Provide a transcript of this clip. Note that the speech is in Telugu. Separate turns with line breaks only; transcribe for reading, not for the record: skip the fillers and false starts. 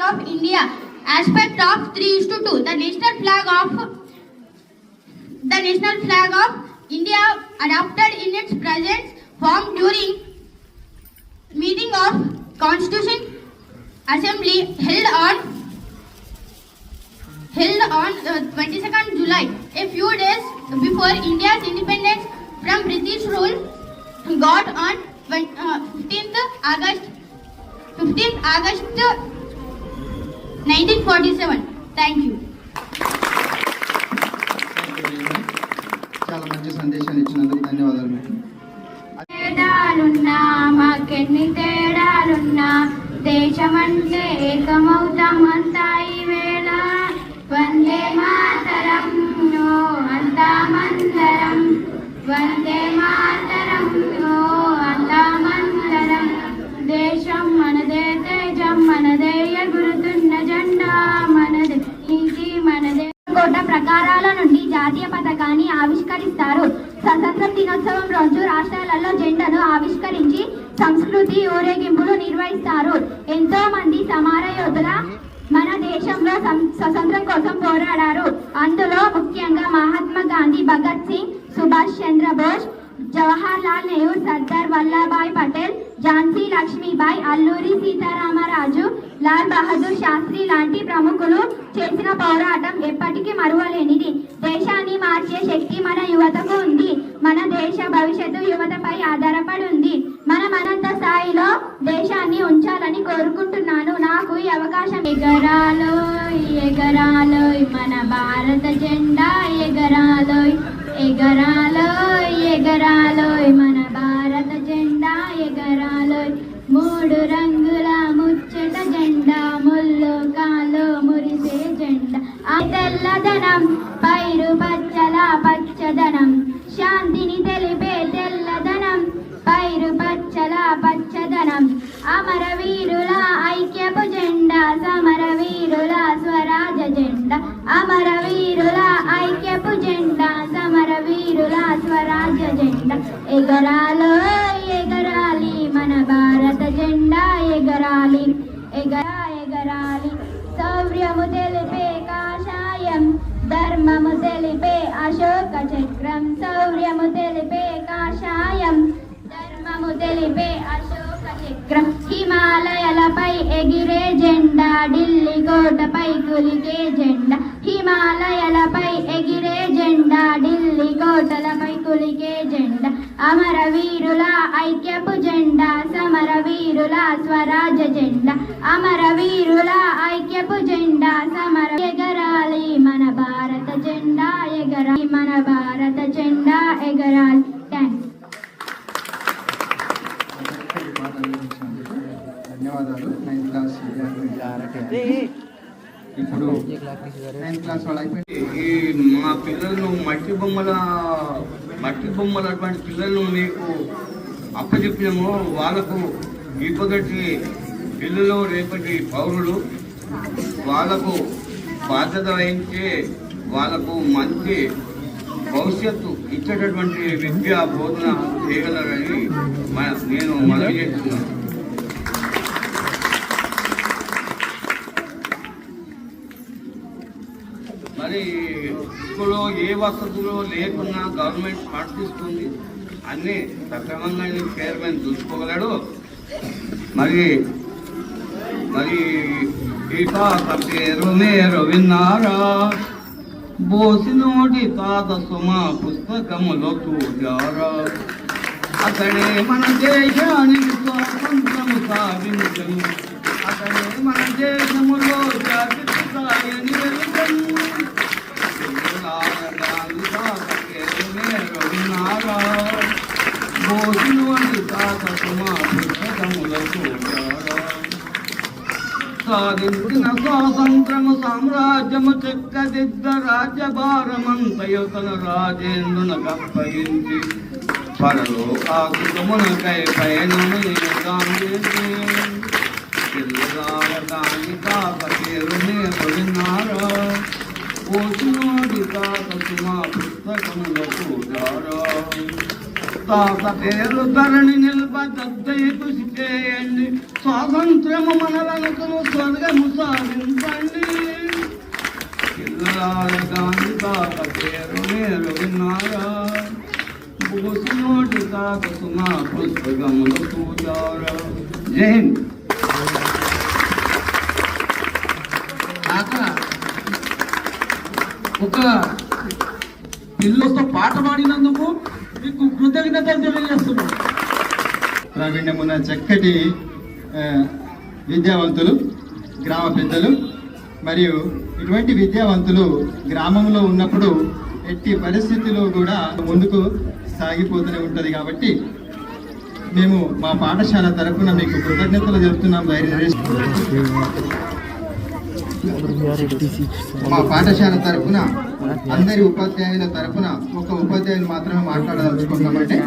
of India. Aspect of 3:2. The national flag of India adopted in its present form during meeting of Constitution Assembly held on 22nd July, a few days before India's independence from British rule, got on 15th August 1947. Thank you.
చాలా మంచి సందేశాన్ని ఇచ్చినందుకు ధన్యవాదాలు.
తేడాలున్నా మాకెన్ని తేడాలున్నా దేశమంటే ఏకమవుతామంతా ఈవేళ. వందే మాతరం ఓ అంతామంతరం, వందే మాతరం ఓ అంతామంతరం. దేశం మనదే, తేజం మనదే, ఎగురుతున్న జెండా మనదే, నీతి మనదే. కోట ప్రకారాల నుండి జాతీయ పతాకాన్ని ఆవిష్కరిస్తారు. స్వతంత్ర దినోత్సవం రోజు రాష్ట్రాలలో జెండాను ఆవిష్కరించి సంస్కృతి ఊరేగింపులు నిర్వహిస్తారు. ఎంతో మంది సమర యోధుల మన దేశంలో స్వతంత్రం కోసం పోరాడారు. అందులో ముఖ్యంగా మహాత్మా గాంధీ, భగత్ సింగ్, సుభాష్ చంద్రబోస్, జవహర్ లాల్ నెహ్రూ, సర్దార్ వల్లభాయ్ పటేల్, ఝాన్సీ లక్ష్మీబాయి, అల్లూరి సీతారామరాజు, లాల్ బహదూర్ శాస్త్రి లాంటి ప్రముఖులు చేసిన పోరాటం ఎప్పటికీ మరువలేనిది. దేశాన్ని మార్చే శక్తి మన యువతకు ఉంది. మన దేశ భవిష్యత్తు యువతపై ఆధారపడి ఉంది. మనంత స్థాయిలో దేశాన్ని ఉంచాలని కోరుకుంటున్నాను. నాకు ఈ అవకాశం. ఎగరాలోయ్ ఎగరాలోయ్ మన భారత జెండా, ఎగరాలోయ్ ఎగరాలోయ్ ఎగరాలోయ్ మన భారత జెండా, ఎగరాలోయ్. మూడు రంగుల ముచ్చట జెండా, ముళ్ళు కాలు మురిసే జెండా. ఆ తెల్లదనం పైరు పచ్చల పచ్చదనం, శాంతిని తెలిపే తెల్లదనం పైరు పచ్చల పచ్చదనం. అమరవీరుల ఐక్యపు జెండా, సమరవీరుల స్వరాజ జెండా. అమరవీరుల ఐక్యపు జెండా, సమరవీరుల స్వరాజ జెండా. ఎగరాలోయ్ ఎగరాలి మన భారత జెండా, ఎగరాలి ఎగరాలి. శౌర్యము తెలిపే కాషాయం, ధర్మము తెలిపే అశోక చక్రం. శౌర్యము తెలిపే కాషాయం, ధర్మము తెలిపే అశోక చక్రం. హిమాలయాలపై ఎగిరే జెండా, ఢిల్లీ కోటపై కులికే జెండా. హిమాలయాలపై ఎగిరే జెండా, ఢిల్లీ కోటలపై కులికే జెండా. అమరవీరుల ఐక్యపు జెండా, సమరవీరుల స్వరాజ జెండా. అమరవీరుల ఐక్యపు జెండా, సమర. ఎగరాలి మన భారత జెండా, ఎగరాలి మన భారత జెండా, ఎగరాలి. థ్యాంక్స్.
ధన్యవాదాలు. 9th క్లాస్ ఇప్పుడు 9th క్లాస్ వాళ్ళు అయిపోయింది.
ఈ మా పిల్లలను మట్టి బొమ్మల అటువంటి పిల్లలను మీకు అప్పచెప్పినాము. వాళ్ళకు ఇప్పటి పిల్లలు రేపటి పౌరులు, వాళ్ళకు బాధ్యత వహించే, వాళ్ళకు మంచి భవిష్యత్తు ఇచ్చేటటువంటి విద్యా బోధన చేయగలరని నేను మనవి చేస్తున్నాను. మరి ఇప్పుడు ఏ వసతులు లేకున్నా గవర్నమెంట్ పాటిస్తుంది. అన్నీ సక్రమంగా చైర్మన్ చూసుకోగలడు. మరి ఈ తాత పేరు మీరు విన్నారా? బోసినోడి తాత సుమ పుస్తకములో చూడారా? అతడే మన దేశానికి స్వాతంత్రము సాధించను. అతడే మన దేశములో జాగ్రత్త సాయని వెలుగను. బోసినోడి తాత సుమ పుస్తకములో చూడారా? సాధించిన స్వాతంత్రము సామ్రాజ్యము చెక్కదిద్ద రాజ్యభారమంతయు తన రాజేంద్రునకు అప్పగించి పరలోకాకృతమునకై పయనము గాంధీజీ. పిల్లగాల దాని తాత పేరు నేను విన్నారా? పోసినోడి తాత సుమా పుస్తకములో చూడారా? తాత పేరు ధరణి నిల్పదయ్య కృషి చేయండి స్వాతంత్ర్యము మనలనుకును స్వర్గము సాధించండి పిల్లలార గాంధీ తాత పేరు మీరు విన్నారా బోసు నోటి తాత సుమా పుస్తకములు చూచారా జై హింద్.
కాక ఒక పిల్లలతో పాట పాడినందుకు మీకు కృతజ్ఞతలు తెలియజేస్తున్నాం.
ప్రావీణ్యమున్న చక్కటి విద్యావంతులు గ్రామ పెద్దలు మరియు ఇటువంటి విద్యావంతులు గ్రామంలో ఉన్నప్పుడు ఎట్టి పరిస్థితిలో కూడా ముందుకు సాగిపోతూనే ఉంటుంది. కాబట్టి మేము మా పాఠశాల తరఫున మీకు కృతజ్ఞతలు చెబుతున్నాం. మా పాఠశాల తరఫున అందరి ఉపాధ్యాయుల తరఫున ఒక ఉపాధ్యాయులు మాత్రమే మాట్లాడదలుచుకుంటామంటే